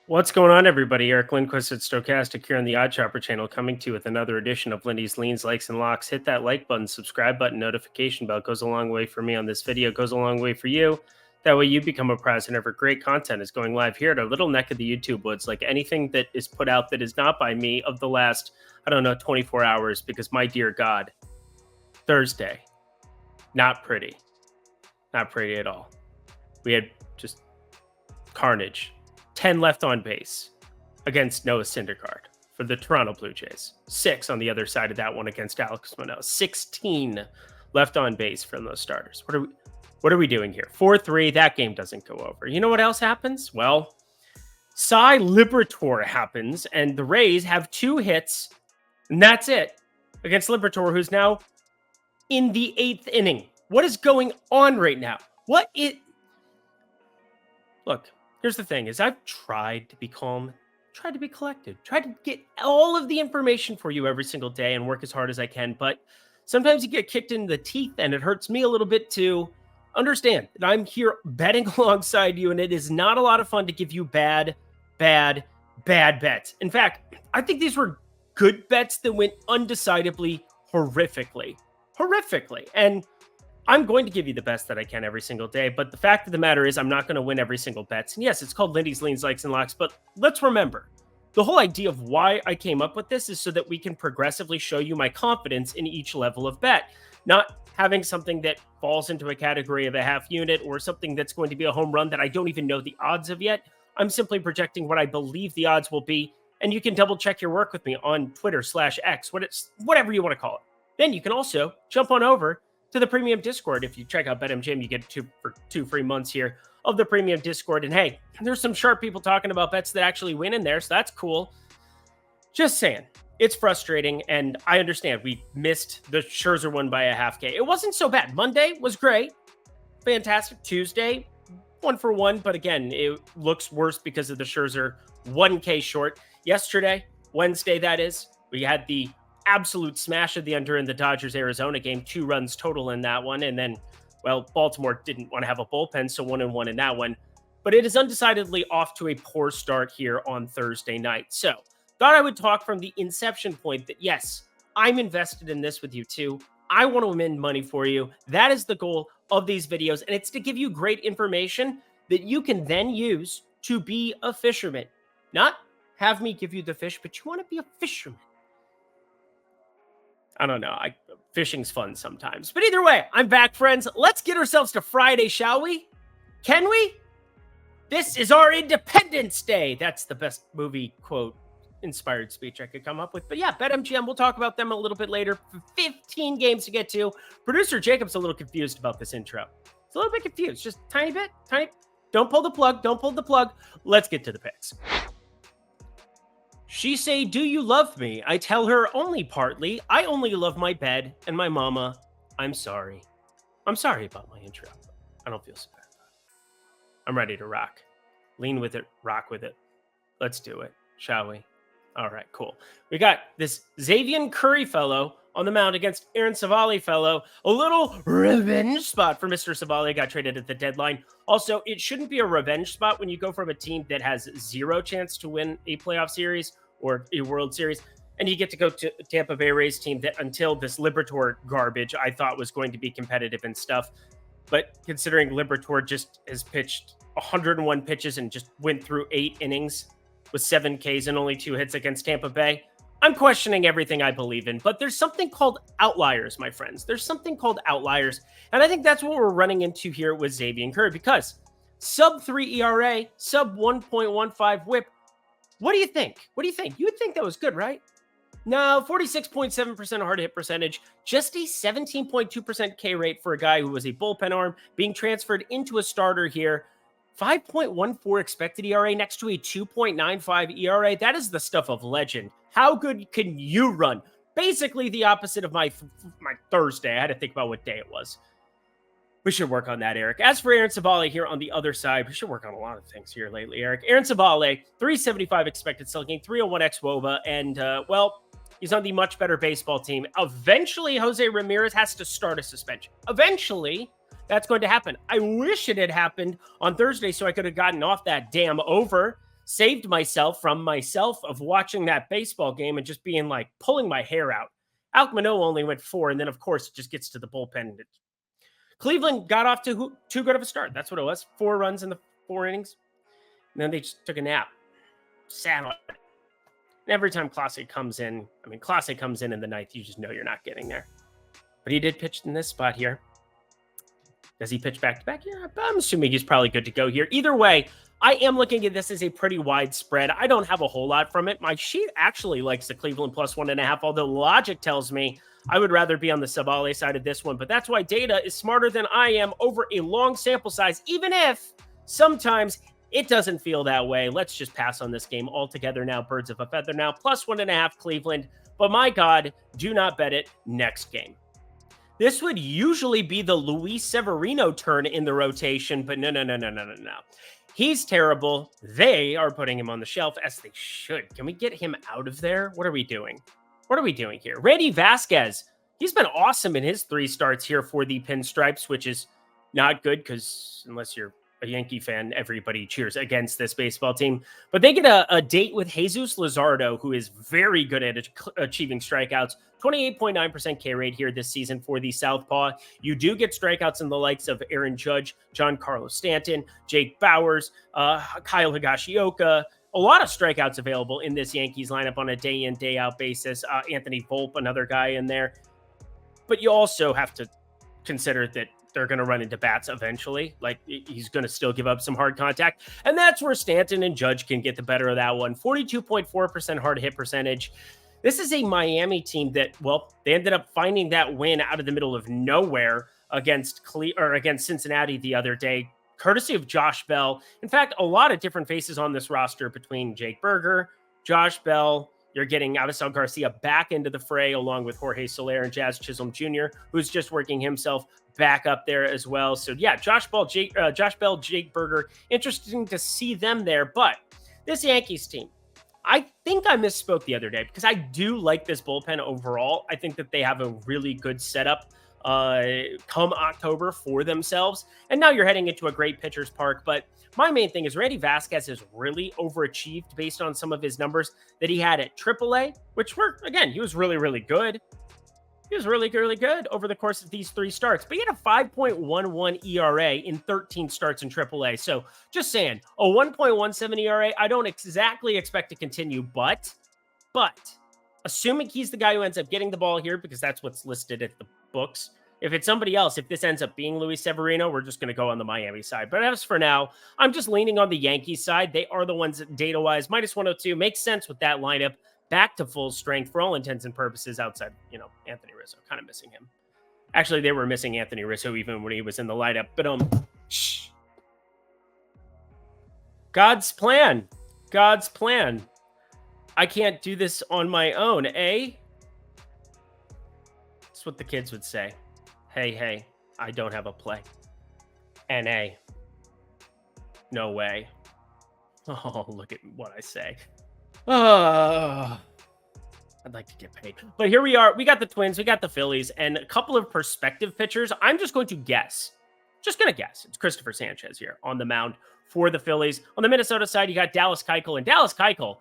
What's going on, everybody? Eric Lindquist at Stochastic here on the Odd Chopper channel, coming to you with another edition of Lindy's Leans, Likes, and Locks. Hit that like button, subscribe button, notification bell. It goes a long way for me on this video. It goes a long way for you. That way you become a prize whenever great content is going live here at our little neck of the YouTube woods. Like anything that is put out that is not by me of the last, 24 hours, because my dear God, Thursday, not pretty. Not pretty at all. We had just carnage. 10 left on base against Noah Syndergaard for the Toronto Blue Jays. 6 on the other side of that one against Alex Manoah. 16 left on base from those starters. What are we doing here? 4-3. That game doesn't go over. You know what else happens? Well, Cy Liberatore happens, and the Rays have 2 hits, and that's it against Liberatore, who's now in the 8th inning. What is going on right now? Look, here's the thing, is I've tried to be calm, tried to be collected, tried to get all of the information for you every single day and work as hard as I can, but sometimes you get kicked in the teeth, and it hurts me a little bit to understand that I'm here betting alongside you, and it is not a lot of fun to give you bad bets. In fact, I think these were good bets that went undecidedly horrifically. And I'm going to give you the best that I can every single day, but the fact of the matter is I'm not going to win every single bet. And yes, it's called Lindy's Leans, Likes, and Locks, but let's remember, the whole idea of why I came up with this is so that we can progressively show you my confidence in each level of bet, not having something that falls into a category of a half unit or something that's going to be a home run that I don't even know the odds of yet. I'm simply projecting what I believe the odds will be, and you can double check your work with me on Twitter/X, whatever you want to call it. Then you can also jump on over to the premium Discord. If you check out BetMGM, you get 2 free months here of the premium Discord. And hey, there's some sharp people talking about bets that actually win in there, so that's cool. Just saying, it's frustrating, and I understand we missed the Scherzer one by a half K. It wasn't so bad. Monday was great, fantastic. Tuesday, 1 for 1, but again, it looks worse because of the Scherzer 1K short. Yesterday, Wednesday, that is, we had the absolute smash of the under in the Dodgers-Arizona game, 2 runs total in that one. And then, well, Baltimore didn't want to have a bullpen, so 1-1 in that one. But it is undecidedly off to a poor start here on Thursday night. So, thought I would talk from the inception point that, yes, I'm invested in this with you too. I want to win money for you. That is the goal of these videos, and it's to give you great information that you can then use to be a fisherman. Not have me give you the fish, but you want to be a fisherman. I don't know. Fishing's fun sometimes. But either way, I'm back, friends. Let's get ourselves to Friday, shall we? Can we? This is our Independence Day. That's the best movie quote inspired speech I could come up with. But yeah, BetMGM, we'll talk about them a little bit later. 15 games to get to. Producer Jacob's a little confused about this intro. It's a little bit confused. Just tiny bit. Don't pull the plug. Let's get to the picks. She say, do you love me? I tell her only partly. I only love my bed and my mama. I'm sorry. I'm sorry about my intro. I don't feel so bad about it. I'm ready to rock. Lean with it, rock with it. Let's do it, shall we? All right, cool. We got this Xavier Curry fellow on the mound against Aaron Savali fellow. A little revenge spot for Mr. Savali. Got traded at the deadline. Also, it shouldn't be a revenge spot when you go from a team that has 0 chance to win a playoff series or a World Series, and you get to go to Tampa Bay Rays team that until this Liberatore garbage I thought was going to be competitive and stuff. But considering Liberatore just has pitched 101 pitches and just went through 8 innings with 7 Ks and only 2 hits against Tampa Bay, I'm questioning everything I believe in. But there's something called outliers, my friends. There's something called outliers. And I think that's what we're running into here with Xavier Curry, because sub 3 ERA, sub 1.15 whip. What do you think? You would think that was good, right? No, 46.7% hard hit percentage, just a 17.2% K rate for a guy who was a bullpen arm being transferred into a starter here. 5.14 expected ERA next to a 2.95 ERA. That is the stuff of legend. How good can you run? Basically the opposite of my Thursday. I had to think about what day it was. We should work on that, Eric. As for Aaron Savali here on the other side, we should work on a lot of things here lately, Eric. Aaron Savali, 375 expected slugging, 301 xWOBA, and, well, he's on the much better baseball team. Eventually, Jose Ramirez has to start a suspension. Eventually, that's going to happen. I wish it had happened on Thursday so I could have gotten off that damn over. saved myself from myself of watching that baseball game and just being like pulling my hair out. Alek Manoah only went 4, and then of course it just gets to the bullpen. And Cleveland got off to too good of a start. That's what it was. 4 runs in the 4 innings, and then they just took a nap. Sat on it. And every time Clase comes in in the ninth, you just know you're not getting there. But he did pitch in this spot here. Does he pitch back-to-back? Yeah, I'm assuming he's probably good to go here. Either way, I am looking at this as a pretty wide spread. I don't have a whole lot from it. My sheet actually likes the Cleveland plus 1.5, although logic tells me I would rather be on the Savale side of this one. But that's why data is smarter than I am over a long sample size, even if sometimes it doesn't feel that way. Let's just pass on this game altogether now. Birds of a feather now, plus 1.5 Cleveland. But my God, do not bet it next game. This would usually be the Luis Severino turn in the rotation, but no. He's terrible. They are putting him on the shelf, as they should. Can we get him out of there? What are we doing? What are we doing here? Randy Vasquez. He's been awesome in his 3 starts here for the Pinstripes, which is not good because unless you're a Yankee fan, everybody cheers against this baseball team. But they get a date with Jesus Luzardo, who is very good at achieving strikeouts. 28.9% K rate here this season for the Southpaw. You do get strikeouts in the likes of Aaron Judge, Giancarlo Stanton, Jake Bauers, Kyle Higashioka. A lot of strikeouts available in this Yankees lineup on a day-in, day-out basis. Anthony Volpe, another guy in there. But you also have to consider that they're going to run into bats eventually. Like, he's going to still give up some hard contact. And that's where Stanton and Judge can get the better of that one. 42.4% hard hit percentage. This is a Miami team that, well, they ended up finding that win out of the middle of nowhere against Cincinnati the other day, courtesy of Josh Bell. In fact, a lot of different faces on this roster between Jake Berger, Josh Bell. You're getting Avisal Garcia back into the fray along with Jorge Soler and Jazz Chisholm Jr., who's just working himself back up there as well. So yeah, Josh Bell, Jake Berger, interesting to see them there. But this Yankees team, I think I misspoke the other day because I do like this bullpen overall. I think that they have a really good setup come October for themselves. And now you're heading into a great pitcher's park. But my main thing is Randy Vasquez has really overachieved based on some of his numbers that he had at AAA, which were, again, he was really, really good. He was really, really good over the course of these 3 starts. But he had a 5.11 ERA in 13 starts in AAA. So just saying, a 1.17 ERA, I don't exactly expect to continue, but assuming he's the guy who ends up getting the ball here, because that's what's listed at the books. If it's somebody else, if this ends up being Luis Severino, we're just going to go on the Miami side. But as for now, I'm just leaning on the Yankees side. They are the ones that data-wise, minus 102, makes sense with that lineup. Back to full strength for all intents and purposes outside, Anthony Rizzo. Kind of missing him. Actually, they were missing Anthony Rizzo even when he was in the lineup. But God's plan. God's plan. I can't do this on my own, eh? That's what the kids would say. Hey, I don't have a play. N.A. No way. Oh, look at what I say. I'd like to get paid. But here we are. We got the Twins. We got the Phillies. And a couple of perspective pitchers. I'm just going to guess. Just going to guess. It's Christopher Sanchez here on the mound for the Phillies. On the Minnesota side, you got Dallas Keuchel. And Dallas Keuchel,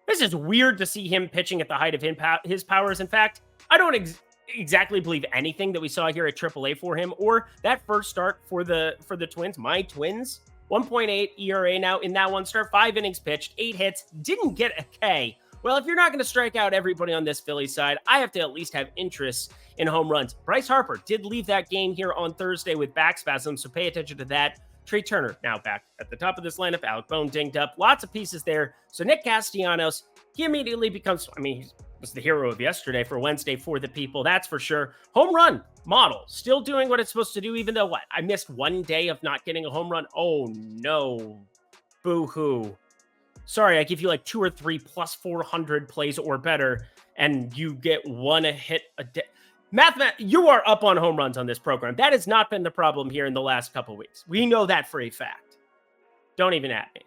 this is weird to see him pitching at the height of his powers. In fact, I don't exactly believe anything that we saw here at AAA for him or that first start for the Twins. My Twins, 1.8 ERA now in that one start, 5 innings pitched, 8 hits, didn't get a K. Well, if you're not going to strike out everybody on this Philly side, I have to at least have interest in home runs. Bryce Harper did leave that game here on Thursday with back spasms, so pay attention to that. Trey Turner now back at the top of this lineup. Alec Bohm dinged up. Lots of pieces there. So Nick Castellanos, he immediately becomes, he was the hero of yesterday for Wednesday for the people. That's for sure. Home run model. Still doing what it's supposed to do, even though I missed one day of not getting a home run. Oh, no. Boo-hoo. Sorry, I give you like 2 or 3 plus 400 plays or better, and you get 1 hit a day. You are up on home runs on this program. That has not been the problem here in the last couple of weeks. We know that for a fact. Don't even at me.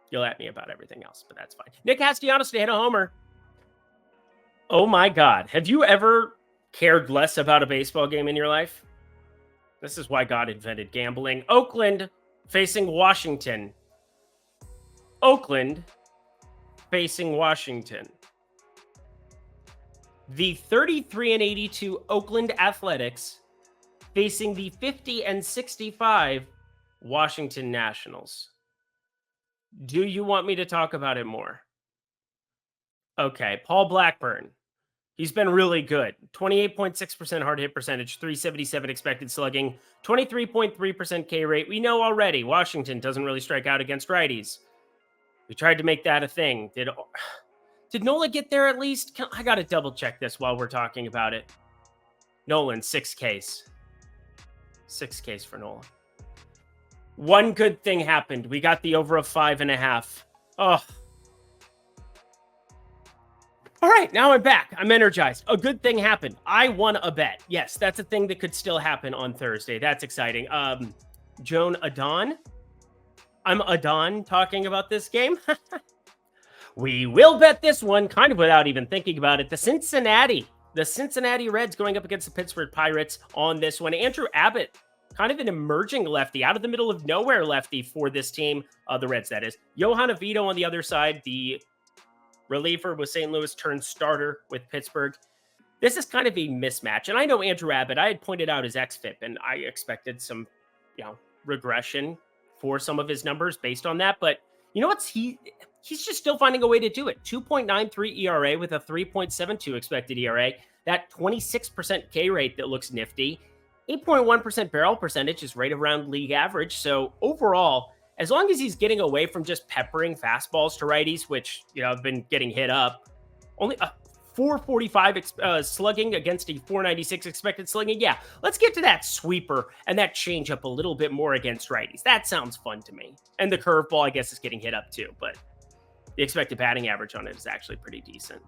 You'll at me about everything else, but that's fine. Nick Castellanos to hit a homer. Oh my God. Have you ever cared less about a baseball game in your life? This is why God invented gambling. Oakland facing Washington. Oakland facing Washington. The 33-82 Oakland Athletics facing the 50-65 Washington Nationals. Do you want me to talk about it more? Okay, Paul Blackburn. He's been really good. 28.6% hard hit percentage, 377 expected slugging, 23.3% K rate. We know already Washington doesn't really strike out against righties. We tried to make that a thing. Did Nola get there at least? I got to double check this while we're talking about it. Nolan, 6 Ks. 6 Ks for Nolan. One good thing happened. We got the over of 5.5. Oh. All right, now I'm back. I'm energized. A good thing happened. I won a bet. Yes, that's a thing that could still happen on Thursday. That's exciting. Joan Adon. I'm Adon talking about this game. We will bet this one kind of without even thinking about it. The Cincinnati Reds going up against the Pittsburgh Pirates on this one. Andrew Abbott, kind of an emerging lefty, out of the middle of nowhere lefty for this team. The Reds, that is. Johan Avito on the other side, the reliever with St. Louis turned starter with Pittsburgh. This is kind of a mismatch. And I know Andrew Abbott, I had pointed out his xFIP, and I expected some, regression for some of his numbers based on that. But you know what's he's just still finding a way to do it. 2.93 ERA with a 3.72 expected ERA. That 26% K rate that looks nifty. 8.1% barrel percentage is right around league average. So overall, as long as he's getting away from just peppering fastballs to righties, which, have been getting hit up, only a 445 slugging against a 496 expected slugging. Yeah, let's get to that sweeper and that changeup a little bit more against righties. That sounds fun to me. And the curveball, I guess, is getting hit up too, but the expected batting average on it is actually pretty decent.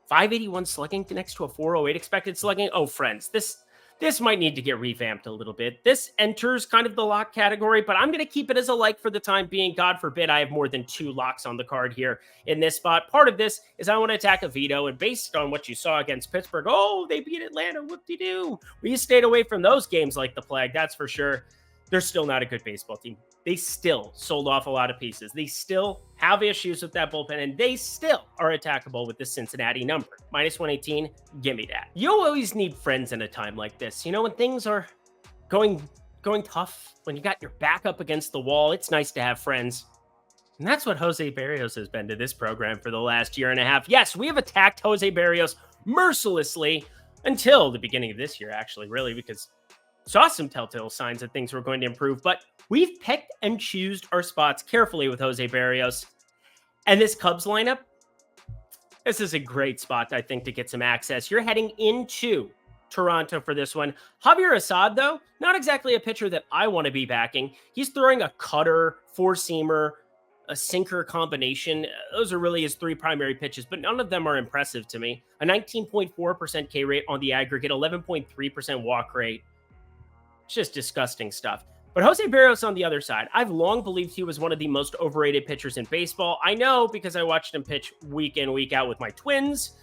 581 slugging next to a 408 expected slugging. Oh, friends, this might need to get revamped a little bit. This enters kind of the lock category, but I'm going to keep it as a like for the time being. God forbid I have more than 2 locks on the card here in this spot. Part of this is I want to attack a veto, and based on what you saw against Pittsburgh, they beat Atlanta, whoop-de-doo. We stayed away from those games like the plague, that's for sure. They're still not a good baseball team. They still sold off a lot of pieces. They still have issues with that bullpen, and they still are attackable with the Cincinnati number. Minus 118, give me that. You always need friends in a time like this. When things are going tough, when you got your back up against the wall, it's nice to have friends. And that's what Jose Barrios has been to this program for the last year and a half. Yes, we have attacked Jose Barrios mercilessly until the beginning of this year, actually, really, because saw some telltale signs that things were going to improve, but we've picked and choosed our spots carefully with Jose Barrios. And this Cubs lineup, this is a great spot, I think, to get some access. You're heading into Toronto for this one. Javier Assad, though, not exactly a pitcher that I want to be backing. He's throwing a cutter, four-seamer, a sinker combination. Those are really his 3 primary pitches, but none of them are impressive to me. A 19.4% K rate on the aggregate, 11.3% walk rate. It's just disgusting stuff. But Jose Barrios on the other side, I've long believed he was one of the most overrated pitchers in baseball. I know because I watched him pitch week in, week out with my Twins.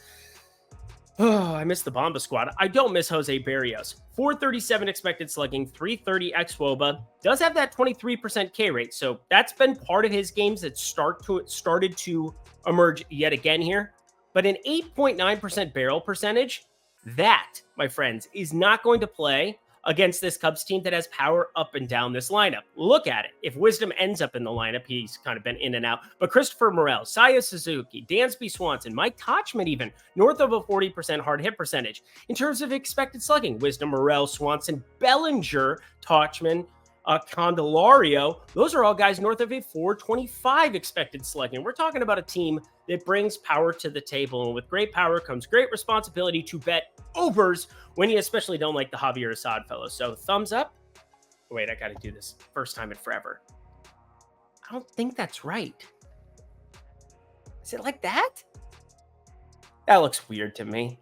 Oh, I miss the Bomba squad. I don't miss Jose Barrios. 437 expected slugging, 330 xWOBA. Does have that 23% K rate, so that's been part of his games that started to emerge yet again here. But an 8.9% barrel percentage, that, my friends, is not going to play against this Cubs team that has power up and down this lineup. Look at it. If Wisdom ends up in the lineup, he's kind of been in and out. But Christopher Morel, Saya Suzuki, Dansby Swanson, Mike Tauchman even, north of a 40% hard hit percentage. In terms of expected slugging, Wisdom, Morel, Swanson, Bellinger, Tauchman, Candelario, those are all guys north of a 425 expected slugging. We're talking about a team that brings power to the table, and with great power comes great responsibility to bet overs when you especially don't like the Javier Assad fellow. So thumbs up. Wait, I got to do this first time in forever. I don't think that's right. Is it like that? That looks weird to me.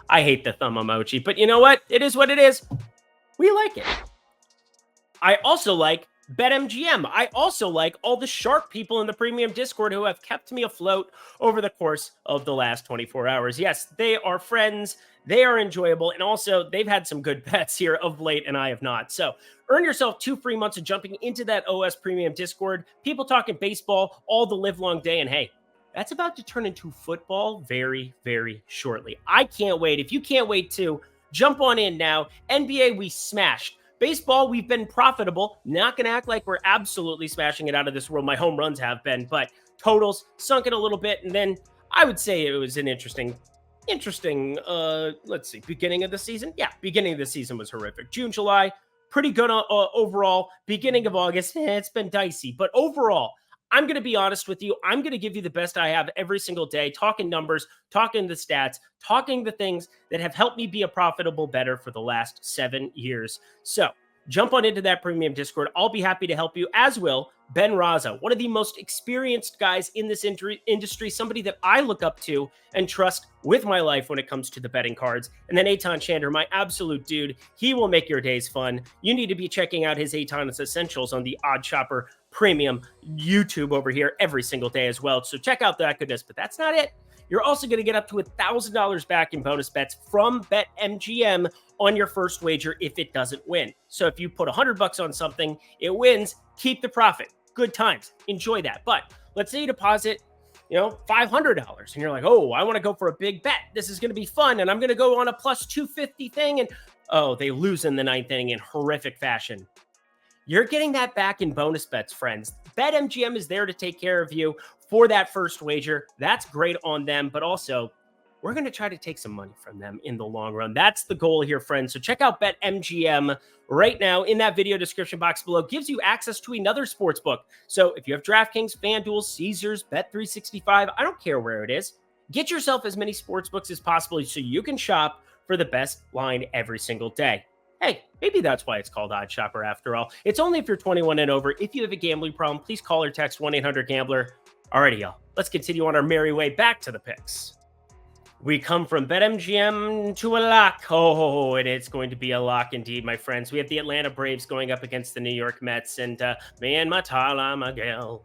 I hate the thumb emoji, but you know what? It is what it is. We like it. I also like BetMGM. I also like all the sharp people in the premium Discord who have kept me afloat over the course of the last 24 hours. Yes, they are friends. They are enjoyable. And also, they've had some good bets here of late, and I have not. So earn yourself 2 free months of jumping into that OS premium Discord. People talking baseball all the live long day. And hey, that's about to turn into football very, very shortly. I can't wait. If you can't wait to, jump on in now. NBA, we smashed. Baseball, we've been profitable. Not going to act like we're absolutely smashing it out of this world. My home runs have been, but totals sunk it a little bit. And then I would say it was an interesting, let's see, beginning of the season. Yeah, beginning of the season was horrific. June, July, pretty good overall. Beginning of August, it's been dicey. But overall, I'm going to be honest with you. I'm going to give you the best I have every single day, talking numbers, talking the stats, talking the things that have helped me be a profitable bettor for the last 7 years. So jump on into that premium Discord. I'll be happy to help you, as will Ben Raza, one of the most experienced guys in this industry, somebody that I look up to and trust with my life when it comes to the betting cards. And then Eitan Shander, my absolute dude. He will make your days fun. You need to be checking out his Eitan's Essentials on the Odd Shopper Premium YouTube over here every single day as well. So check out that goodness, but that's not it. You're also going to get up to $1,000 back in bonus bets from BetMGM on your first wager if it doesn't win. So if you put $100 on something, it wins, keep the profit. Good times. Enjoy that. But let's say you deposit, $500 and you're like, oh, I want to go for a big bet. This is going to be fun. And I'm going to go on a plus 250 thing. And they lose in the 9th inning in horrific fashion. You're getting that back in bonus bets, friends. BetMGM is there to take care of you for that first wager. That's great on them, but also we're going to try to take some money from them in the long run. That's the goal here, friends. So check out BetMGM right now in that video description box below. Gives you access to another sports book. So if you have DraftKings, FanDuel, Caesars, Bet365, I don't care where it is, get yourself as many sports books as possible so you can shop for the best line every single day. Hey, maybe that's why it's called Odd Shopper after all. It's only if you're 21 and over. If you have a gambling problem, please call or text 1-800-GAMBLER. Alrighty, y'all. Let's continue on our merry way back to the picks. We come from BetMGM to a lock. Oh, and it's going to be a lock indeed, my friends. We have the Atlanta Braves going up against the New York Mets, and me and my Tyler Miguel.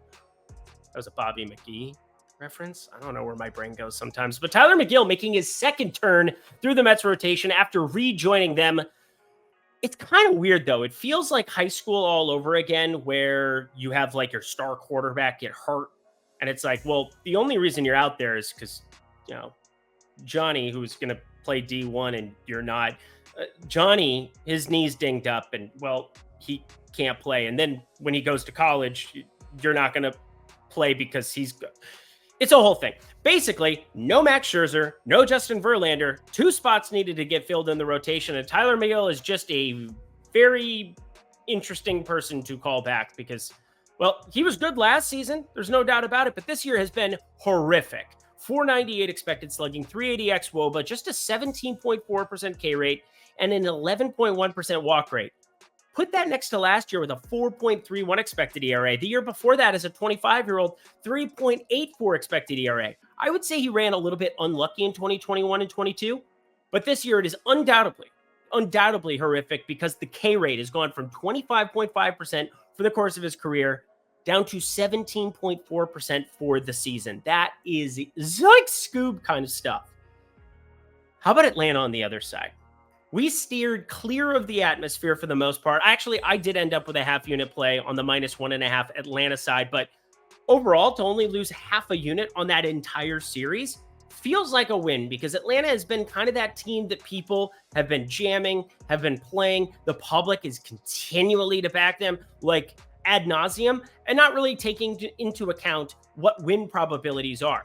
That was a Bobby McGee reference. I don't know where my brain goes sometimes, but Tyler McGill making his second turn through the Mets rotation after rejoining them. It's kind of weird, though. It feels like high school all over again, where you have like your star quarterback get hurt. And it's like, well, the only reason you're out there is because, Johnny, who's going to play D1 and you're not. Johnny, his knee's dinged up and, well, he can't play. And then when he goes to college, you're not going to play because it's a whole thing. Basically, no Max Scherzer, no Justin Verlander, 2 spots needed to get filled in the rotation. And Tyler McGill is just a very interesting person to call back because, well, he was good last season. There's no doubt about it. But this year has been horrific. 498 expected slugging, 380 xWOBA, just a 17.4% K rate, and an 11.1% walk rate. Put that next to last year with a 4.31 expected ERA. The year before that, as a 25-year-old, 3.84 expected ERA. I would say he ran a little bit unlucky in 2021 and 22, but this year it is undoubtedly horrific because the K rate has gone from 25.5% for the course of his career down to 17.4% for the season. That is like Scoob kind of stuff. How about Atlanta on the other side? We steered clear of the atmosphere for the most part. Actually, I did end up with a half unit play on the -1.5 Atlanta side, but overall, to only lose half a unit on that entire series feels like a win because Atlanta has been kind of that team that people have been jamming, have been playing. The public is continually to back them like ad nauseum and not really taking into account what win probabilities are.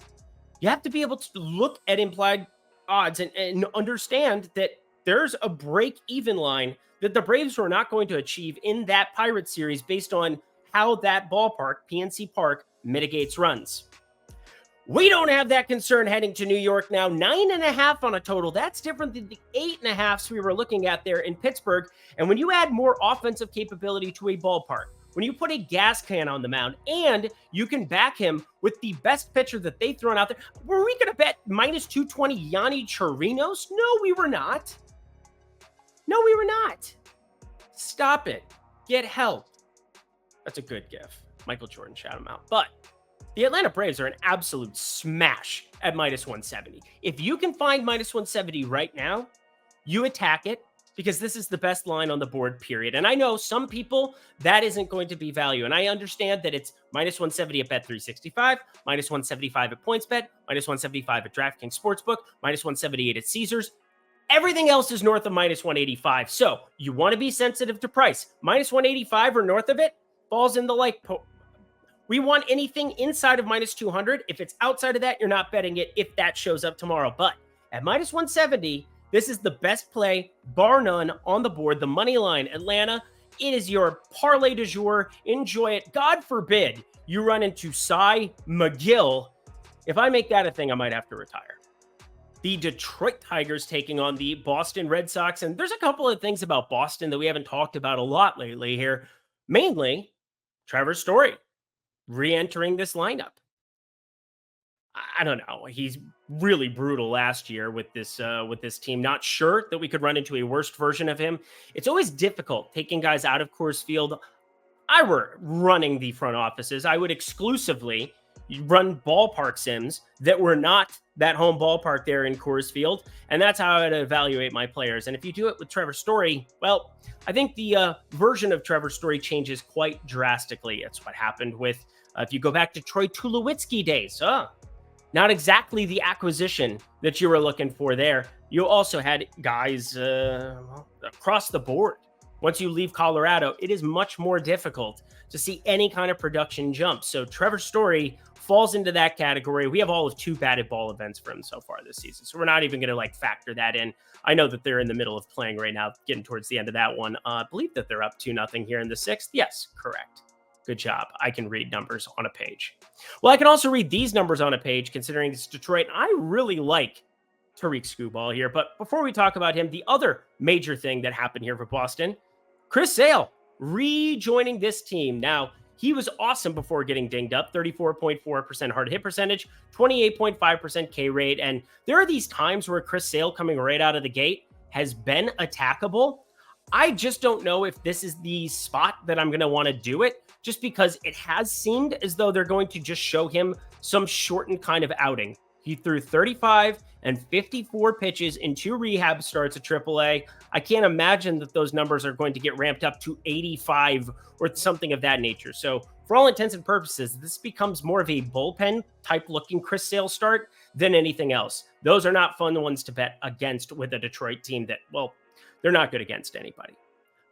You have to be able to look at implied odds and understand that there's a break-even line that the Braves were not going to achieve in that Pirates series based on how that ballpark, PNC Park, mitigates runs. We don't have that concern heading to New York now. 9.5 on a total. That's different than the 8.5s we were looking at there in Pittsburgh. And when you add more offensive capability to a ballpark, when you put a gas can on the mound and you can back him with the best pitcher that they've thrown out there, were we going to bet -220 Yanni Chirinos? No, we were not. No, we were not. Stop it. Get help. That's a good gif. Michael Jordan, shout him out. But the Atlanta Braves are an absolute smash at minus 170. If you can find minus 170 right now, you attack it because this is the best line on the board, period. And I know some people, that isn't going to be value. And I understand that it's minus 170 at Bet365, minus 175 at PointsBet, minus 175 at DraftKings Sportsbook, minus 178 at Caesars. Everything else is north of minus 185. So you want to be sensitive to price. Minus 185 or north of it falls in the we want anything inside of minus 200. If it's outside of that, you're not betting it if that shows up tomorrow. But at minus 170, this is the best play, bar none, on the board. The money line, Atlanta, it is your parlay du jour. Enjoy it. God forbid you run into Cy McGill. If I make that a thing, I might have to retire. The Detroit Tigers taking on the Boston Red Sox. And there's a couple of things about Boston that we haven't talked about a lot lately here. Mainly, Trevor Story re-entering this lineup. I don't know. He's really brutal last year with this team. Not sure that we could run into a worse version of him. It's always difficult taking guys out of Coors Field. I were running the front offices, I would exclusively run ballpark sims that were not that home ballpark there in Coors Field, and that's how I would evaluate my players. And if you do it with Trevor Story, well, I think the version of Trevor Story changes quite drastically. It's what happened with, if you go back to Troy Tulowitzki days, not exactly the acquisition that you were looking for there. You also had guys across the board. Once you leave Colorado, it is much more difficult to see any kind of production jump. So Trevor Story falls into that category. We have all of 2 batted ball events for him so far this season, so we're not even going to factor that in. I know that they're in the middle of playing right now, getting towards the end of that one. I believe that they're up 2-0 here in the 6th. Yes, correct. Good job. I can read numbers on a page. Well, I can also read these numbers on a page, considering it's Detroit. I really like Tariq Skubal here. But before we talk about him, the other major thing that happened here for Boston, Chris Sale rejoining this team. Now, he was awesome before getting dinged up, 34.4% hard hit percentage, 28.5% K rate. And there are these times where Chris Sale coming right out of the gate has been attackable. I just don't know if this is the spot that I'm going to want to do it, just because it has seemed as though they're going to just show him some shortened kind of outing. He threw 35 and 54 pitches in 2 rehab starts at AAA. I can't imagine that those numbers are going to get ramped up to 85 or something of that nature. So for all intents and purposes, this becomes more of a bullpen type looking Chris Sale start than anything else. Those are not fun ones to bet against with a Detroit team that, well, they're not good against anybody.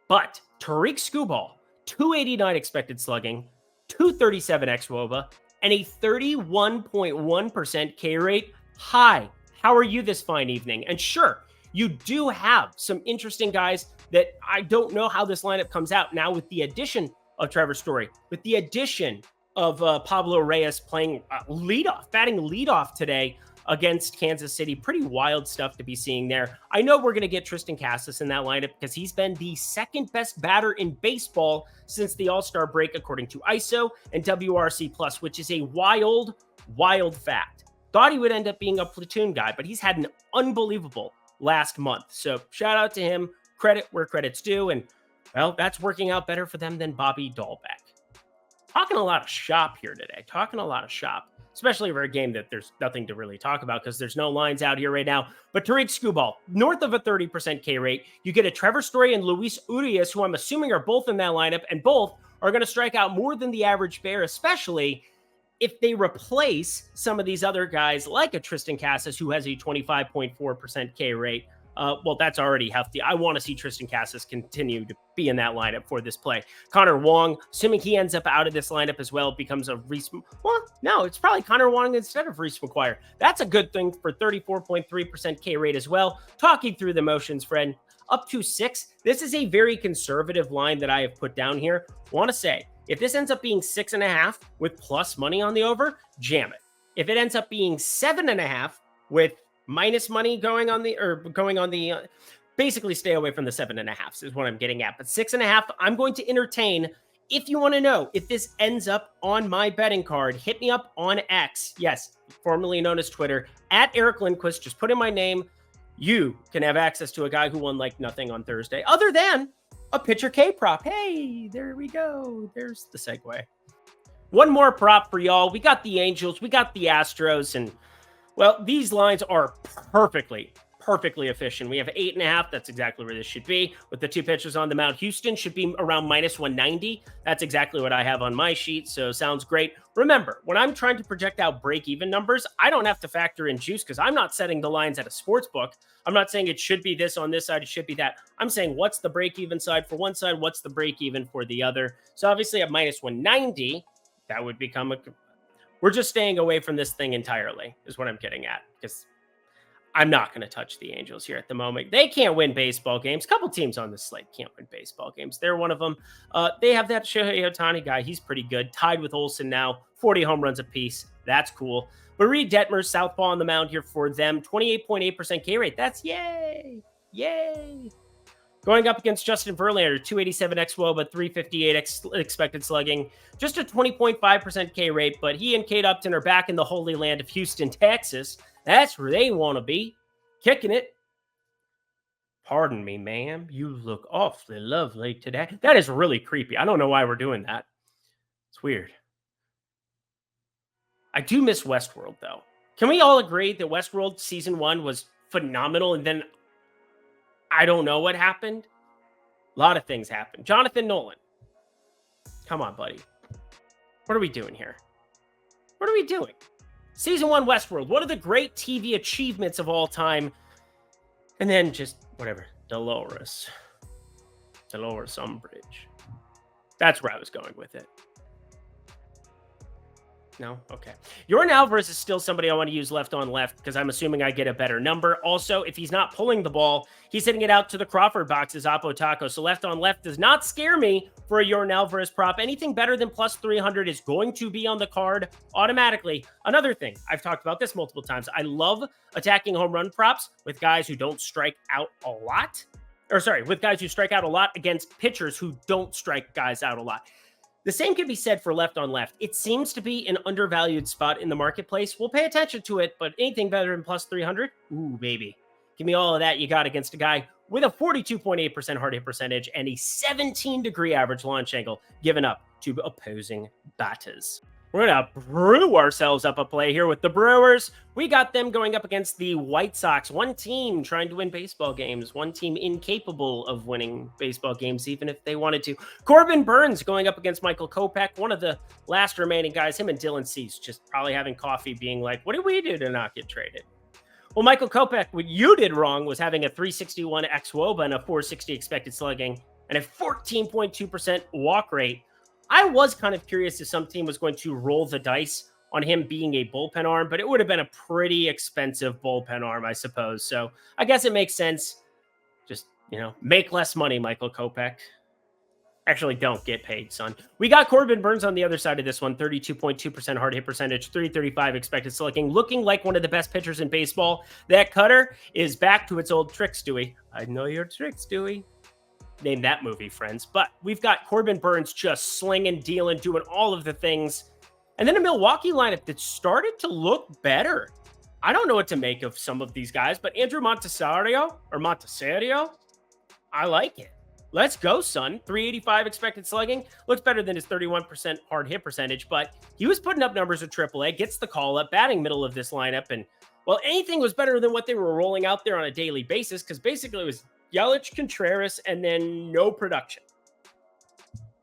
But Tariq Skubal, 289 expected slugging, 237 xWOBA, and a 31.1% K rate. Hi, how are you this fine evening? And sure, you do have some interesting guys that I don't know how this lineup comes out now with the addition of Trevor Story, with the addition of Pablo Reyes playing batting leadoff today against Kansas City. Pretty wild stuff to be seeing there. I know we're going to get Tristan Casas in that lineup because he's been the 2nd best batter in baseball since the All-Star break, according to ISO and WRC+, which is a wild, wild fact. Thought he would end up being a platoon guy, but he's had an unbelievable last month. So shout out to him. Credit where credit's due. And, well, that's working out better for them than Bobby Dahlbeck. Talking a lot of shop here today. Especially for a game that there's nothing to really talk about because there's no lines out here right now. But Tariq Skubal, north of a 30% K rate. You get a Trevor Story and Luis Urias, who I'm assuming are both in that lineup, and both are going to strike out more than the average bear, especially if they replace some of these other guys like a Tristan Casas, who has a 25.4% K rate. Well, that's already hefty. I want to see Tristan Casas continue to be in that lineup for this play. Connor Wong, assuming he ends up out of this lineup as well, becomes a Reese. Well, no, it's probably Connor Wong instead of Reese McGuire. That's a good thing for 34.3% K rate as well. Talking through the motions, friend, up to 6. This is a very conservative line that I have put down here. Want to say, if this ends up being 6.5 with plus money on the over, jam it. If it ends up being 7.5 with minus money going on the, basically stay away from the 7.5s is what I'm getting at. But 6.5, I'm going to entertain. If you want to know if this ends up on my betting card, hit me up on X. Yes, formerly known as Twitter, at Eric Lindquist. Just put in my name. You can have access to a guy who won like nothing on Thursday, other than a pitcher K prop. Hey, there we go. There's the segue. One more prop for y'all. We got the Angels, we got the Astros, and well, these lines are perfectly efficient. We have 8.5. That's exactly where this should be. With the two pitchers on the mound, Houston should be around minus 190. That's exactly what I have on my sheet. So sounds great. Remember, when I'm trying to project out break-even numbers, I don't have to factor in juice because I'm not setting the lines at a sports book. I'm not saying it should be this on this side, it should be that. I'm saying what's the break-even side for one side, what's the break-even for the other. So obviously at minus 190, that would become a... We're just staying away from this thing entirely, is what I'm getting at. Because I'm not going to touch the Angels here at the moment. They can't win baseball games. A couple teams on this slate can't win baseball games. They're one of them. They have that Shohei Ohtani guy. He's pretty good. Tied with Olsen now. 40 home runs apiece. That's cool. But Reed Detmer, southpaw on the mound here for them. 28.8% K rate. That's yay. Yay. Going up against Justin Verlander, 287 xWOBA, but 358 expected slugging. Just a 20.5% K rate, but he and Kate Upton are back in the holy land of Houston, Texas. That's where they want to be. Kicking it. Pardon me, ma'am. You look awfully lovely today. That is really creepy. I don't know why we're doing that. It's weird. I do miss Westworld, though. Can we all agree that Westworld Season 1 was phenomenal, and then I don't know what happened? A lot of things happened. Jonathan Nolan. Come on, buddy. What are we doing here? What are we doing? Season 1 Westworld. One of the great TV achievements of all time. And then just, whatever. Dolores Umbridge. That's where I was going with it. No? Okay. Yordan Alvarez is still somebody I want to use left on left because I'm assuming I get a better number. Also, if he's not pulling the ball, he's hitting it out to the Crawford box as Oppo Taco. So left on left does not scare me for a Yordan Alvarez prop. Anything better than plus 300 is going to be on the card automatically. Another thing, I've talked about this multiple times. I love attacking home run props with guys who don't strike out a lot. With guys who strike out a lot against pitchers who don't strike guys out a lot. The same can be said for left on left. It seems to be an undervalued spot in the marketplace. We'll pay attention to it, but anything better than plus 300? Ooh, baby. Give me all of that you got against a guy with a 42.8% hard hit percentage and a 17-degree average launch angle given up to opposing batters. We're going to brew ourselves up a play here with the Brewers. We got them going up against the White Sox. One team trying to win baseball games. One team incapable of winning baseball games, even if they wanted to. Corbin Burns going up against Michael Kopech, one of the last remaining guys. Him and Dylan Cease just probably having coffee being like, what did we do to not get traded? Well, Michael Kopech, what you did wrong was having a 361 xWOBA and a 460 expected slugging and a 14.2% walk rate. I was kind of curious if some team was going to roll the dice on him being a bullpen arm, but it would have been a pretty expensive bullpen arm, I suppose. So I guess it makes sense. Just, make less money, Michael Kopech. Actually, don't get paid, son. We got Corbin Burns on the other side of this one, 32.2% hard hit percentage, 335 expected slugging, looking like one of the best pitchers in baseball. That cutter is back to its old tricks, Stewie. I know your tricks, Stewie. Name that movie, friends. But we've got Corbin Burns just slinging, dealing, doing all of the things. And then a Milwaukee lineup that started to look better. I don't know what to make of some of these guys, but Andrew Montessario, I like it. Let's go, son. 385 expected slugging. Looks better than his 31% hard hit percentage, but he was putting up numbers at AAA, gets the call up, batting middle of this lineup. And, well, anything was better than what they were rolling out there on a daily basis because basically it was Yelich, Contreras, and then no production.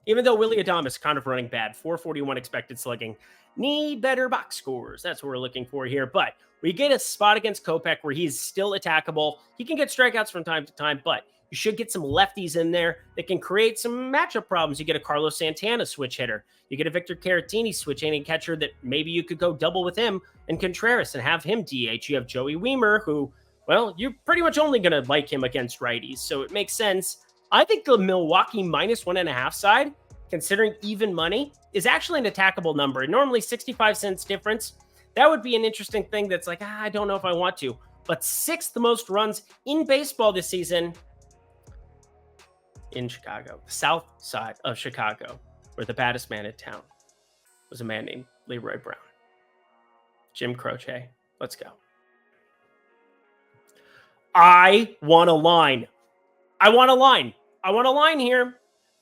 Even though Willy Adames kind of running bad, 441 expected slugging. Need better box scores. That's what we're looking for here. But we get a spot against Kopech where he's still attackable. He can get strikeouts from time to time, but you should get some lefties in there that can create some matchup problems. You get a Carlos Santana switch hitter. You get a Victor Caratini switch hitting catcher that maybe you could go double with him and Contreras and have him DH. You have Joey Wiemer, who... well, you're pretty much only going to like him against righties, so it makes sense. I think the Milwaukee minus 1.5 side, considering even money, is actually an attackable number. Normally 65 cents difference. That would be an interesting thing that's like, I don't know if I want to. But sixth most runs in baseball this season in Chicago, the south side of Chicago, where the baddest man in town was a man named Leroy Brown. Jim Croce, let's go. I want a line. I want a line here.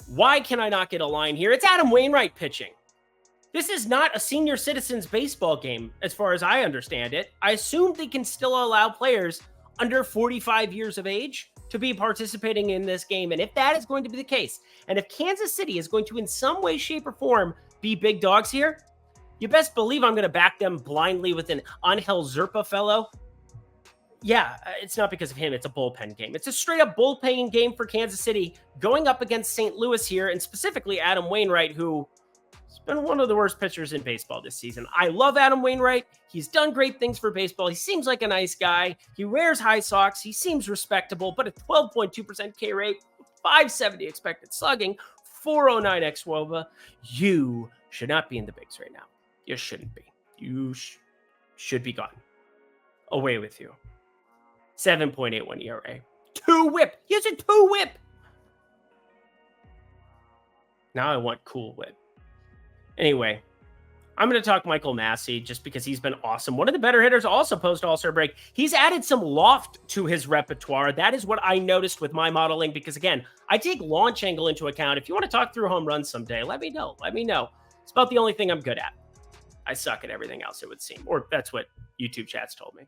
Why can I not get a line here? It's Adam Wainwright pitching. This is not a senior citizens baseball game, as far as I understand it. I assume they can still allow players under 45 years of age to be participating in this game. And if that is going to be the case, and if Kansas City is going to in some way, shape, or form be big dogs here, you best believe I'm going to back them blindly with an Angel Zerpa fellow. Yeah, it's not because of him. It's a bullpen game. It's a straight up bullpen game for Kansas City going up against St. Louis here, and specifically Adam Wainwright, who has been one of the worst pitchers in baseball this season. I love Adam Wainwright. He's done great things for baseball. He seems like a nice guy. He wears high socks. He seems respectable, but a 12.2% K rate, 570 expected slugging, 409 xWOBA. You should not be in the bigs right now. You shouldn't be. You should be gone. Away with you. 7.81 ERA. 2 whip. He has a 2 whip. Now I want cool whip. Anyway, I'm going to talk Michael Massey just because he's been awesome. One of the better hitters also post All-Star break. He's added some loft to his repertoire. That is what I noticed with my modeling because, again, I take launch angle into account. If you want to talk through home runs someday, let me know. Let me know. It's about the only thing I'm good at. I suck at everything else, it would seem. Or that's what YouTube chats told me.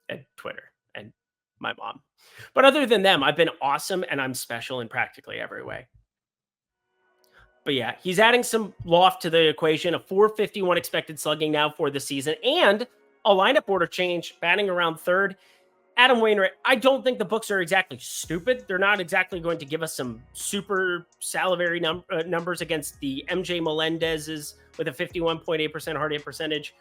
And Twitter. And my mom. But other than them, I've been awesome and I'm special in practically every way. But yeah, he's adding some loft to the equation, a 451 expected slugging now for the season, and a lineup order change, batting around third. Adam Wainwright, I don't think the books are exactly stupid. They're not exactly going to give us some super salivary numbers against the MJ Melendez's with a 51.8% hard hit percentage,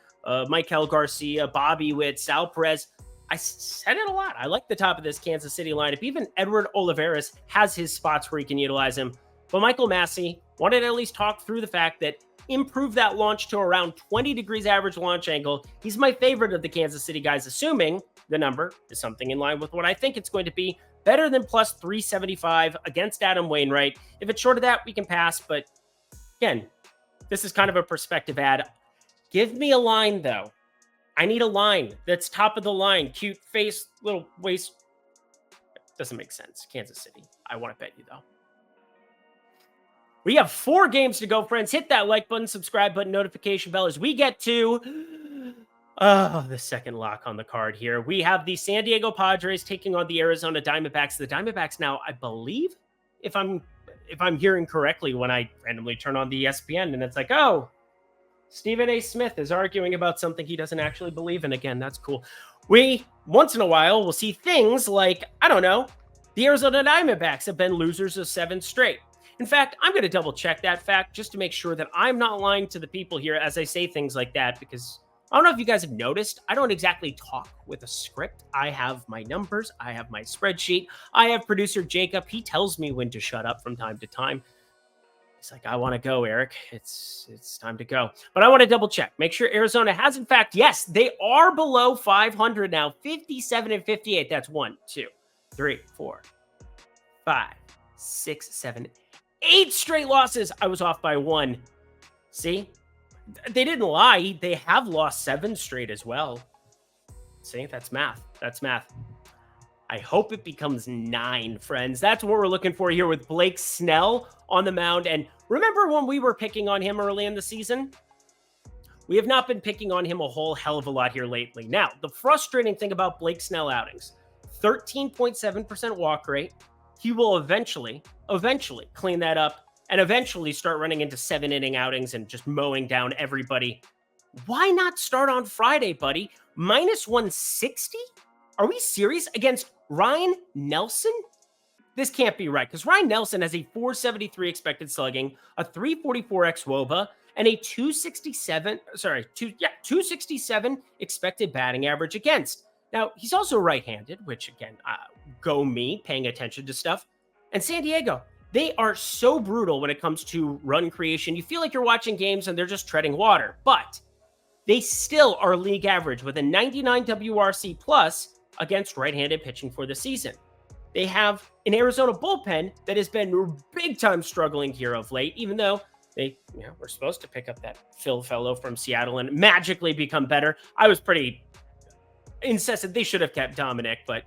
Michael Garcia, Bobby Witt, Sal Perez. I said it a lot. I like the top of this Kansas City lineup. Even Edward Olivares has his spots where he can utilize him. But Michael Massey wanted to at least talk through the fact that improve that launch to around 20 degrees average launch angle. He's my favorite of the Kansas City guys, assuming the number is something in line with what I think it's going to be. Better than plus 375 against Adam Wainwright. If it's short of that, we can pass. But again, this is kind of a perspective ad. Give me a line, though. I need a line that's top of the line. Cute face, little waist. Doesn't make sense. Kansas City. I want to bet you, though. We have 4 games to go, friends. Hit that like button, subscribe button, notification bell as we get to the second lock on the card here. We have the San Diego Padres taking on the Arizona Diamondbacks. The Diamondbacks now, I believe, if I'm hearing correctly, when I randomly turn on the ESPN and it's like, oh, Stephen A. Smith is arguing about something he doesn't actually believe in. Again, that's cool. We, once in a while, will see things like, I don't know, the Arizona Diamondbacks have been losers of 7 straight. In fact, I'm going to double check that fact just to make sure that I'm not lying to the people here as I say things like that, because I don't know if you guys have noticed, I don't exactly talk with a script. I have my numbers. I have my spreadsheet. I have producer Jacob. He tells me when to shut up from time to time. He's like, I want to go, Eric. It's time to go. But I want to double check. Make sure Arizona has, in fact, yes, they are below 500 now. 57 and 58. That's 1, 2, 3, 4, 5, 6, 7, 8 straight losses. I was off by 1. See? They didn't lie. They have lost 7 straight as well. See? That's math. That's math. I hope it becomes 9, friends. That's what we're looking for here with Blake Snell on the mound. And remember when we were picking on him early in the season? We have not been picking on him a whole hell of a lot here lately. Now, the frustrating thing about Blake Snell outings, 13.7% walk rate. He will eventually clean that up and eventually start running into 7-inning outings and just mowing down everybody. Why not start on Friday, buddy? Minus 160? Are we serious? Against Ryan Nelson? This can't be right, because Ryan Nelson has a 473 expected slugging, a 344 xWOBA, and a 267 expected batting average against. Now, he's also right-handed, which, again, go me, paying attention to stuff. And San Diego, they are so brutal when it comes to run creation. You feel like you're watching games and they're just treading water. But they still are league average with a 99 WRC plus against right-handed pitching for the season. They have an Arizona bullpen that has been big-time struggling here of late, even though they were supposed to pick up that Phil fellow from Seattle and magically become better. I was pretty incessant. They should have kept Dominic, but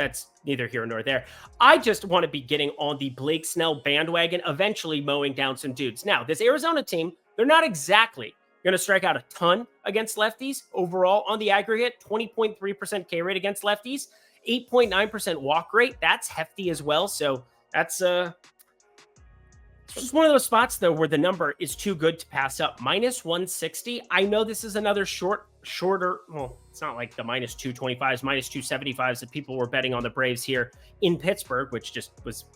that's neither here nor there. I just want to be getting on the Blake Snell bandwagon, eventually mowing down some dudes. Now, this Arizona team, they're not exactly going to strike out a ton against lefties overall on the aggregate. 20.3% K rate against lefties, 8.9% walk rate. That's hefty as well. So that's it's one of those spots, though, where the number is too good to pass up. Minus 160. I know this is another shorter. Well, it's not like the minus 225s, minus 275s that people were betting on the Braves here in Pittsburgh, which just was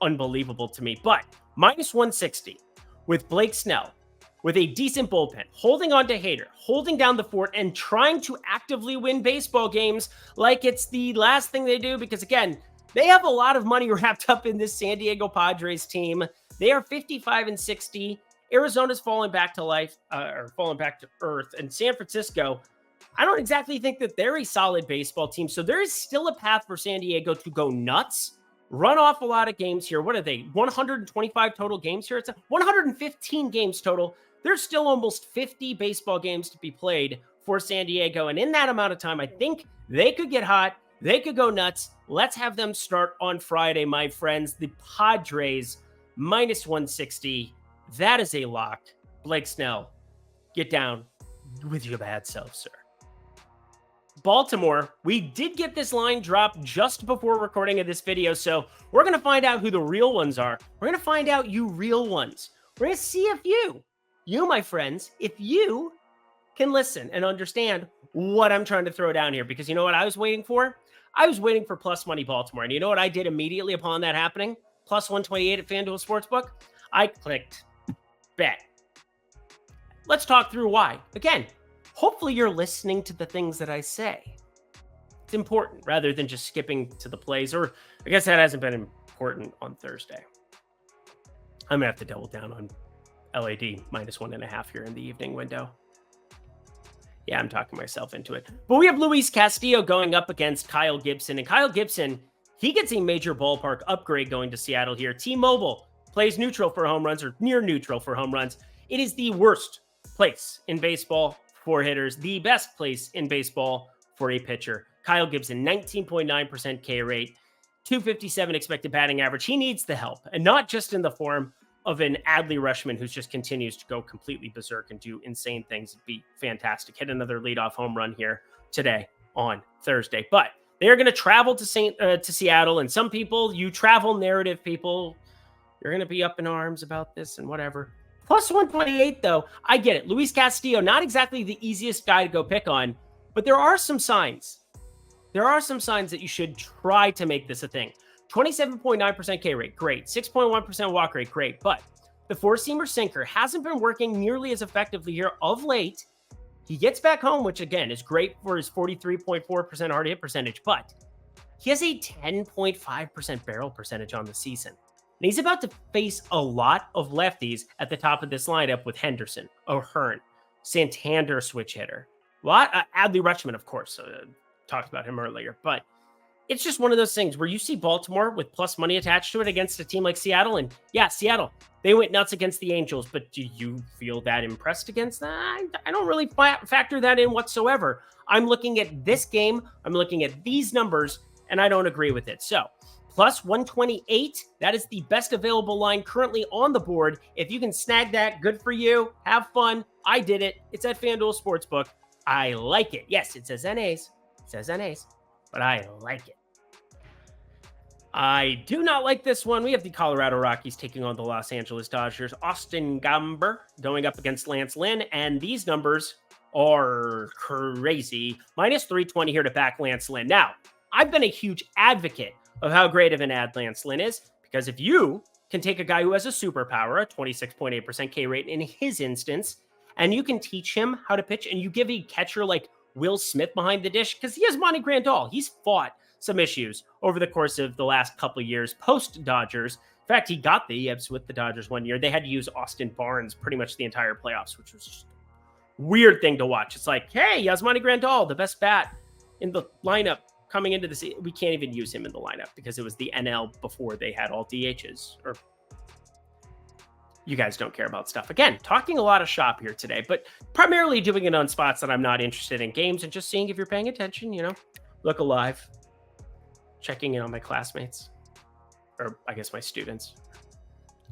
unbelievable to me. But minus 160 with Blake Snell, with a decent bullpen, holding on to Hader, holding down the fort, and trying to actively win baseball games like it's the last thing they do. Because, again, they have a lot of money wrapped up in this San Diego Padres team. They are 55-60. Arizona's falling back to life, or falling back to earth. And San Francisco, I don't exactly think that they're a solid baseball team. So there is still a path for San Diego to go nuts, run off a lot of games here. What are they? 125 total games here? It's 115 games total. There's still almost 50 baseball games to be played for San Diego. And in that amount of time, I think they could get hot. They could go nuts. Let's have them start on Friday, my friends. The Padres, minus 160. That is a lock. Blake Snell, get down with your bad self, sir. Baltimore, we did get this line dropped just before recording of this video, so we're going to find out who the real ones are. We're going to find out you real ones. We're going to see if you, my friends, if you can listen and understand what I'm trying to throw down here. Because you know what I was waiting for? I was waiting for plus money Baltimore. And you know what I did immediately upon that happening? Plus 128 at FanDuel Sportsbook. I clicked bet. Let's talk through why. Again, hopefully you're listening to the things that I say. It's important rather than just skipping to the plays. Or I guess that hasn't been important on Thursday. I'm going to have to double down on LAD minus 1.5 here in the evening window. Yeah, I'm talking myself into it. But we have Luis Castillo going up against Kyle Gibson. And Kyle Gibson, he gets a major ballpark upgrade going to Seattle here. T-Mobile plays neutral for home runs, or near neutral for home runs. It is the worst place in baseball for hitters, the best place in baseball for a pitcher. Kyle Gibson, 19.9% K rate, 257 expected batting average. He needs the help, and not just in the form of an Adley Rutschman who just continues to go completely berserk and do insane things. It'd be fantastic. Hit another leadoff home run here today on Thursday. But they're going to travel to Seattle, and some people, you travel narrative people, you're going to be up in arms about this and whatever. Plus 128, though, I get it. Luis Castillo, not exactly the easiest guy to go pick on, but there are some signs. There are some signs that you should try to make this a thing. 27.9% K rate, great. 6.1% walk rate, great. But the four-seamer sinker hasn't been working nearly as effectively here of late. He gets back home, which again is great for his 43.4% hard hit percentage, but he has a 10.5% barrel percentage on the season. And he's about to face a lot of lefties at the top of this lineup with Henderson, O'Hearn, Santander switch hitter. Adley Rutschman, of course, talked about him earlier, but it's just one of those things where you see Baltimore with plus money attached to it against a team like Seattle. And yeah, Seattle, they went nuts against the Angels, but do you feel that impressed against that? I don't really factor that in whatsoever. I'm looking at this game. I'm looking at these numbers, and I don't agree with it. So plus 128, that is the best available line currently on the board. If you can snag that, good for you. Have fun. I did it. It's at FanDuel Sportsbook. I like it. Yes, it says NAs. It says NAs, but I like it. I do not like this one. We have the Colorado Rockies taking on the Los Angeles Dodgers. Austin Gomber going up against Lance Lynn, and these numbers are crazy. Minus 320 here to back Lance Lynn. Now, I've been a huge advocate of how great of an ad Lance Lynn is, because if you can take a guy who has a superpower, a 26.8% K rate in his instance, and you can teach him how to pitch, and you give a catcher like Will Smith behind the dish, because he has Monty Grandal. He's fought some issues over the course of the last couple of years post-Dodgers. In fact, he got the yips with the Dodgers one year. They had to use Austin Barnes pretty much the entire playoffs, which was just a weird thing to watch. It's like, hey, Yasmani Grandal, the best bat in the lineup coming into this. We can't even use him in the lineup because it was the NL before they had all DHs. Or you guys don't care about stuff. Again, talking a lot of shop here today, but primarily doing it on spots that I'm not interested in, games, and just seeing if you're paying attention, look alive. checking in on my classmates, or I guess my students.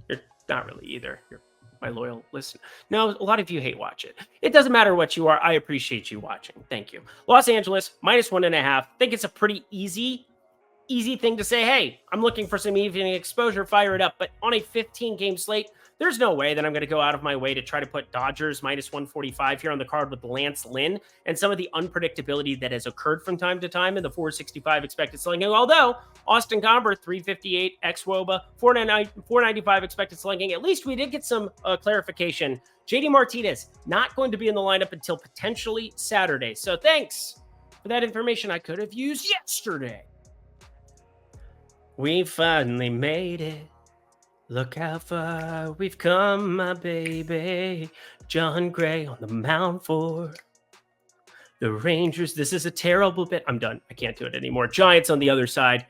You're not really either. You're my loyal listener. No, a lot of you hate watch it. It doesn't matter what you are. I appreciate you watching. Thank you. Los Angeles, -1.5. Think it's a pretty easy thing to say, hey, I'm looking for some evening exposure, fire it up. But on a 15-game slate, there's no way that I'm going to go out of my way to try to put Dodgers -145 here on the card with Lance Lynn and some of the unpredictability that has occurred from time to time in the 465 expected slugging. Although Austin Gomber, 358 ex-Woba, 495 expected slugging. At least we did get some clarification. JD Martinez not going to be in the lineup until potentially Saturday. So thanks for that information I could have used yesterday. We finally made it. Look how far we've come, my baby. John Gray on the mound for the Rangers. This is a terrible bit. I'm done. I can't do it anymore. Giants on the other side.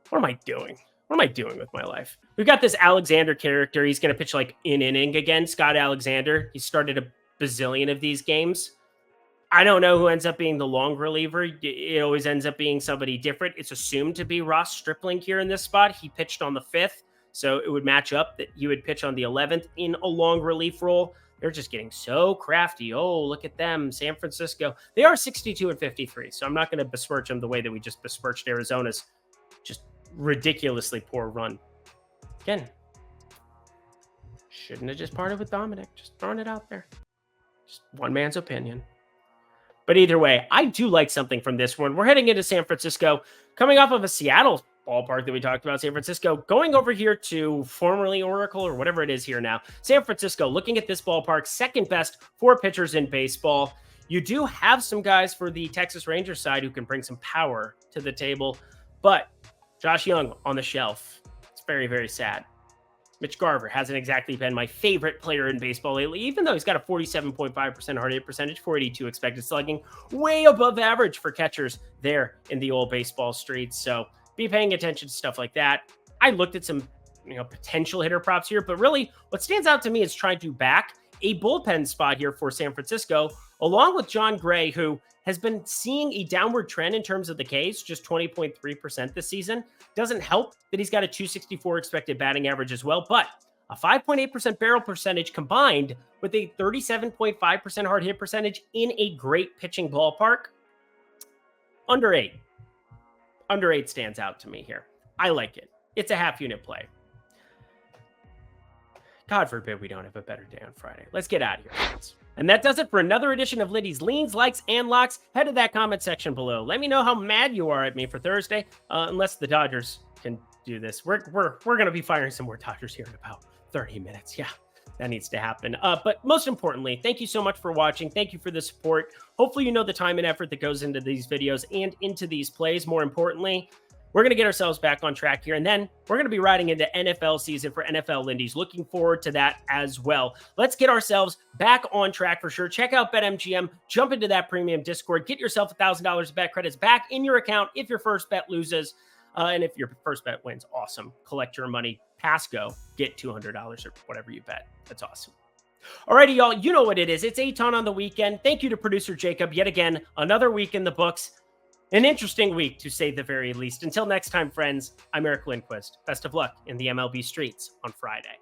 What am I doing? What am I doing with my life? We've got this Alexander character. He's going to pitch like an inning again. Scott Alexander. He started a bazillion of these games. I don't know who ends up being the long reliever. It always ends up being somebody different. It's assumed to be Ross Stripling here in this spot. He pitched on the 5th, so it would match up that he would pitch on the 11th in a long relief role. They're just getting so crafty. Oh, look at them. San Francisco. They are 62-53, so I'm not going to besmirch them the way that we just besmirched Arizona's just ridiculously poor run. Again, shouldn't have just parted with Dominic. Just throwing it out there. Just one man's opinion. But either way, I do like something from this one. We're heading into San Francisco, coming off of a Seattle ballpark that we talked about, San Francisco, going over here to formerly Oracle or whatever it is here now. San Francisco, looking at this ballpark, second best for pitchers in baseball. You do have some guys for the Texas Rangers side who can bring some power to the table, but Josh Young on the shelf. It's very, very sad. Mitch Garver hasn't exactly been my favorite player in baseball lately, even though he's got a 47.5% hard hit percentage, 482 expected slugging, way above average for catchers there in the old baseball streets. So be paying attention to stuff like that. I looked at some, potential hitter props here, but really what stands out to me is trying to back a bullpen spot here for San Francisco, along with John Gray, who has been seeing a downward trend in terms of the Ks, just 20.3% this season. Doesn't help that he's got a 264 expected batting average as well, but a 5.8% barrel percentage combined with a 37.5% hard hit percentage in a great pitching ballpark. Under 8. Under 8 stands out to me here. I like it. It's a half unit play. God forbid we don't have a better day on Friday. Let's get out of here, friends. And that does it for another edition of Lindy's Leans, Likes, and Locks. Head to that comment section below. Let me know how mad you are at me for Thursday, unless the Dodgers can do this. We're going to be firing some more Dodgers here in about 30 minutes. Yeah, that needs to happen. But most importantly, thank you so much for watching. Thank you for the support. Hopefully you know the time and effort that goes into these videos and into these plays. More importantly, we're going to get ourselves back on track here, and then we're going to be riding into NFL season for NFL Lindy's. Looking forward to that as well. Let's get ourselves back on track for sure. Check out BetMGM. Jump into that premium Discord. Get yourself $1,000 of bet credits back in your account if your first bet loses. And if your first bet wins, awesome. Collect your money. Pass go. Get $200 or whatever you bet. That's awesome. Alrighty, y'all. You know what it is. It's Aton on the weekend. Thank you to producer Jacob. Yet again, another week in the books. An interesting week, to say the very least. Until next time, friends, I'm Eric Lindquist. Best of luck in the MLB streets on Friday.